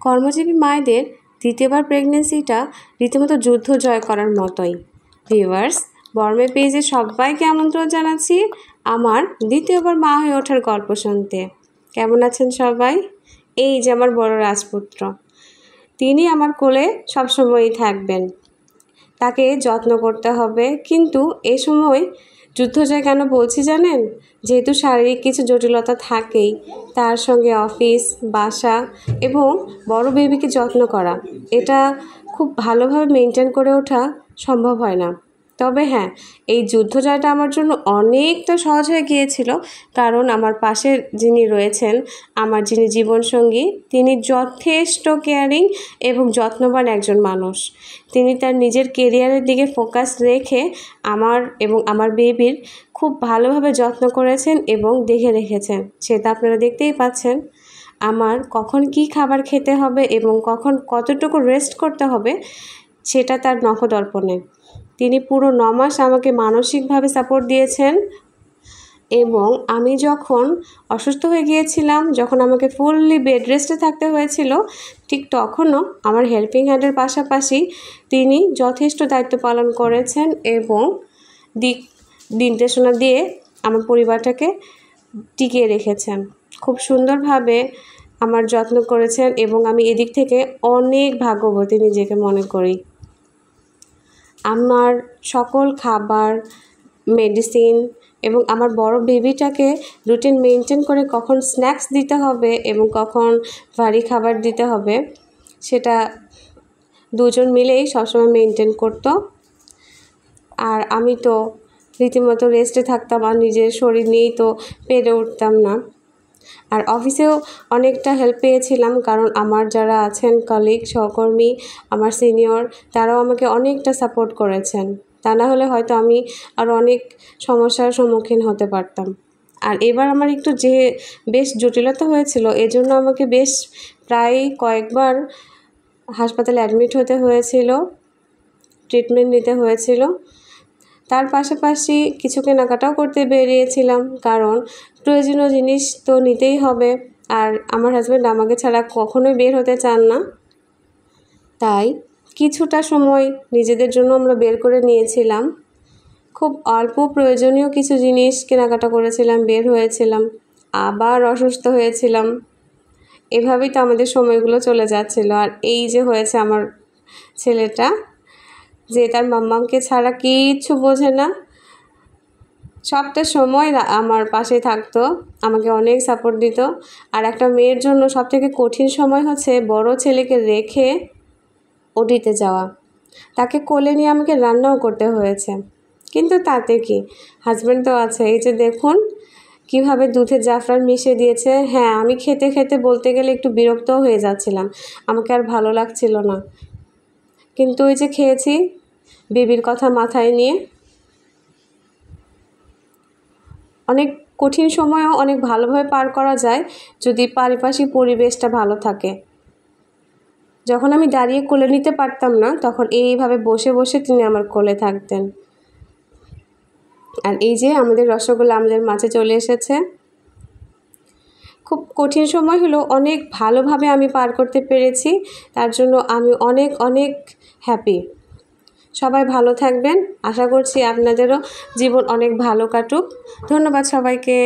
কর্মজীবী মায়েদের দ্বিতীয়বার প্রেগনেন্সিটা রীতিমতো যুদ্ধ জয় করার মতোই। ভিউয়ার্স, বর্মে পেজে সবাইকে আমন্ত্রণ জানাচ্ছি আমার দ্বিতীয়বার মা হয়ে ওঠার গল্প শুনতে। কেমন আছেন সবাই? এই যে আমার বড় রাজপুত্র, তিনি আমার কোলে সবসময়ই থাকবেন। তাকে যত্ন করতে হবে, কিন্তু এ সময় যুদ্ধ জয় কেন বলছি জানেন? যেহেতু শারীরিক কিছু জটিলতা থাকেই, তার সঙ্গে অফিস, বাসা এবং বড় বেবিকে যত্ন করা, এটা খুব ভালোভাবে মেনটেন করে ওঠা সম্ভব হয় না। তবে হ্যাঁ, এই যুদ্ধ জয়টা আমার জন্য অনেকটা সহজ হয়ে গিয়েছিল, কারণ আমার পাশে যিনি রয়েছেন, আমার যিনি জীবনসঙ্গী, তিনি যথেষ্ট কেয়ারিং এবং যত্নবান একজন মানুষ। তিনি তার নিজের কেরিয়ারের দিকে ফোকাস রেখে আমার এবং আমার বেবির খুব ভালোভাবে যত্ন করেছেন এবং দেখে রেখেছেন। সেটা আপনারা দেখতেই পাচ্ছেন। আমার কখন কি খাবার খেতে হবে এবং কখন কতটুকু রেস্ট করতে হবে, সেটা তার নখদর্পণে। তিনি পুরো 9 মাস আমাকে মানসিকভাবে সাপোর্ট দিয়েছেন এবং আমি যখন অসুস্থ হয়ে গিয়েছিলাম, যখন আমাকে ফুললি বেড রেস্টে থাকতে হয়েছিল, ঠিক তখনও আমার হেল্পিং হ্যান্ডের পাশাপাশি তিনি যথেষ্ট দায়িত্ব পালন করেছেন এবং দিক নির্দেশনা দিয়ে আমার পরিবারটাকে টিকিয়ে রেখেছেন। খুব সুন্দরভাবে আমার যত্ন করেছেন এবং আমি এদিক থেকে অনেক ভাগ্যবতী নিজেকে মনে করি। আমার সকল খাবার, মেডিসিন এবং আমার বড় বেবিটাকে রুটিন মেনটেন করে কখন স্ন্যাক্স দিতে হবে এবং কখন ভারী খাবার দিতে হবে, সেটা দুজন মিলেই সবসময় মেনটেন করতো। আর আমি তো রীতিমতো রেস্টে থাকতাম, আর নিজের শরীর নিয়েই তো পেরে উঠতাম না। আর অফিসেও অনেকটা হেল্প পেয়েছিলাম, কারণ আমার যারা আছেন কলিগ, সহকর্মী, আমার সিনিয়র, তারাও আমাকে অনেকটা সাপোর্ট করেছেন। তা না হলে হয়তো আমি আরও অনেক সমস্যার সম্মুখীন হতে পারতাম। আর এবার আমার একটু বেশ জটিলতা হয়েছিল, এজন্য আমাকে বেশ প্রায় কয়েকবার হাসপাতালে অ্যাডমিট হতে হয়েছিল, ট্রিটমেন্ট নিতে হয়েছিল। তার পাশাপাশি কিছু কেনাকাটাও করতে বেরিয়েছিলাম, কারণ প্রয়োজনীয় জিনিস তো নিতেই হবে। আর আমার হাজব্যান্ড আমাকে ছাড়া কখনোই বের হতে চান না, তাই কিছুটা সময় নিজেদের জন্য আমরা বের করে নিয়েছিলাম। খুব অল্প প্রয়োজনীয় কিছু জিনিস কেনাকাটা করেছিলাম, বের হয়েছিলাম, আবার অসুস্থ হয়েছিলাম। এভাবেই তো আমাদের সময়গুলো চলে যাচ্ছিল। আর এই যে হয়েছে আমার ছেলেটা, যে তার মাম্মামকে ছাড়া কিচ্ছু বোঝে না, সবটা সময় আমার পাশে থাকতো, আমাকে অনেক সাপোর্ট দিত। আর একটা মেয়ের জন্য সবথেকে কঠিন সময় হচ্ছে বড় ছেলেকে রেখে ওটিতে যাওয়া। তাকে কোলে নিয়ে আমাকে রান্নাও করতে হয়েছে, কিন্তু তাতে কি, হাজব্যান্ড তো আছে। এই যে দেখুন কিভাবে দুধে জাফরান মিশিয়ে দিয়েছে। হ্যাঁ, আমি খেতে খেতে বলতে গেলে একটু বিরক্তও হয়ে যাচ্ছিলাম, আমাকে আর ভালো লাগছিল না, কিন্তু ওই যে খেয়েছি বেবির কথা মাথায় নিয়ে। অনেক কঠিন সময়ও অনেক ভালোভাবে পার করা যায় যদি পারিপার্শ্বিক পরিবেশটা ভালো থাকে। যখন আমি দাঁড়িয়ে কোলে নিতে পারতাম না, তখন এইভাবে বসে বসে তিনি আমার কোলে থাকতেন। আর এই যে আমাদের রসগোল্লা আমাদের মাঝে চলে এসেছে। খুব কঠিন সময় হলো, অনেক ভালোভাবে আমি পার করতে পেরেছি, তার জন্য আমি অনেক অনেক হ্যাপি। সবাই ভালো থাকবেন, আশা করছি আপনাদেরও জীবন অনেক ভালো কাটুক। ধন্যবাদ সবাইকে।